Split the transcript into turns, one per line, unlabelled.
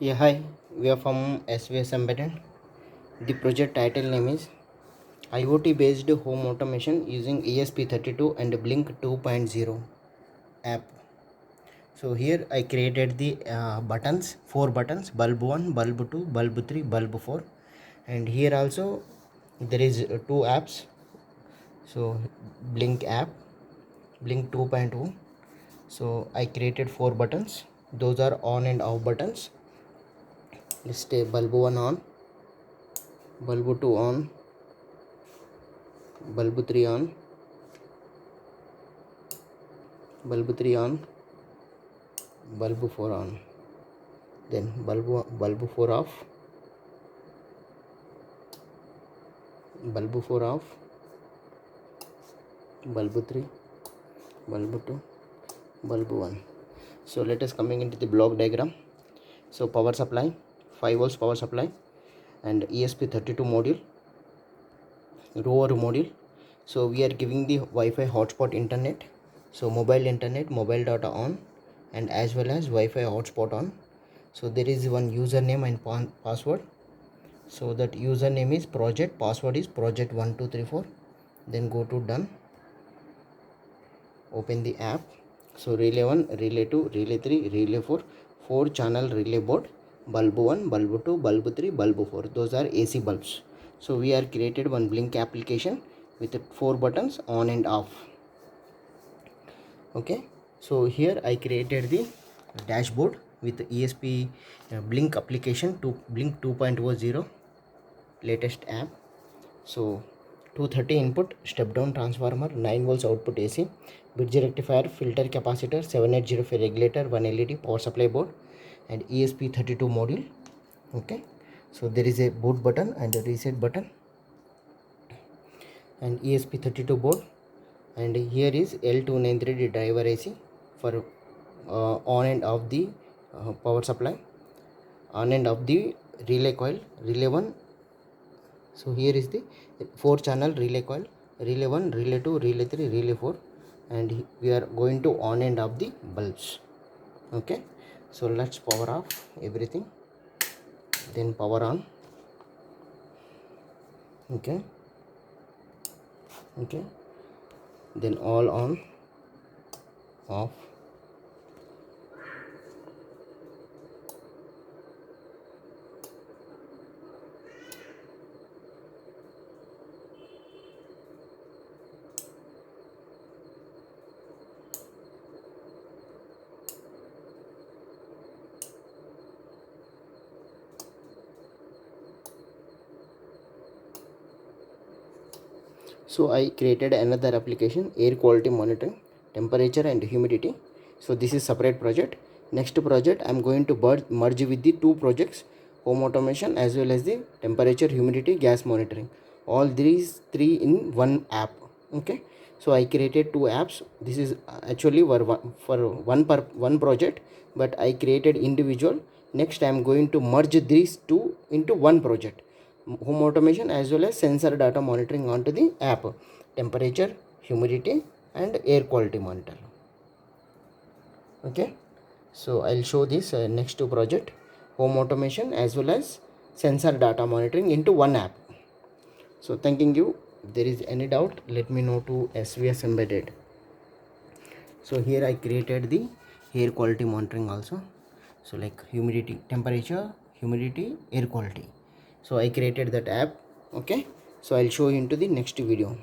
Yeah, hi. We are from svsembedded. The project title name is IoT based home automation using ESP32 and Blynk 2.0 app. So here I created the buttons, 4 buttons: bulb 1, bulb 2, bulb 3, bulb 4. And here also there is 2 apps. So Blynk app, Blynk 2.0. So I created 4 buttons. Those are on and off buttons. Let's stay bulb 1 on, bulb 2 on, bulb 3 on, bulb 3 on, bulb 4 on, then bulb 4 off, bulb 4 off, bulb 3, bulb 2, bulb 1. So let us coming into the block diagram. So power supply, 5 volts power supply, and ESP32 module, rover module. So we are giving the Wi-Fi hotspot internet, so mobile internet, mobile data on, and as well as Wi-Fi hotspot on. So there is one username and password. So that username is project, password is project1234. Then go to done, open the app. So relay 1, relay 2, relay 3, relay 4, 4 channel relay board, bulb 1, bulb 2, bulb 3, bulb 4. Those are AC bulbs. So we are created one Blynk application with 4 buttons on and off. Okay, so here I created the dashboard with ESP Blynk application to Blynk 2.0 latest app. So 230 input, step down transformer, 9 volts output AC, bridge rectifier, filter capacitor, 7805 regulator, 1 LED, power supply board, and ESP32 module. Okay, so there is a boot button and a reset button, and ESP32 board, and here is L293 driver AC for on and off the power supply, on and off the relay coil, relay 1. So here is the 4 channel relay coil, relay 1, relay 2, relay 3, relay 4, and we are going to on and off the bulbs. Okay, so let's power off everything, then power on. Okay, then all on, off. So I created another application, air quality monitoring, temperature and humidity. So this is separate project. Next project I am going to merge with the 2 projects, home automation as well as the temperature, humidity, gas monitoring. All these 3 in one app. Okay, so I created 2 apps. This is actually for one project, but I created individual. Next I am going to merge these 2 into one project, home automation as well as sensor data monitoring onto the app, temperature, humidity and air quality monitor. Okay, so I'll show this next 2 project, home automation as well as sensor data monitoring into one app. So thanking you. If there is any doubt, let me know to svsembedded. So here I created the air quality monitoring also, so like humidity, temperature, humidity, air quality. So I created that app. Okay, so I'll show you into the next video.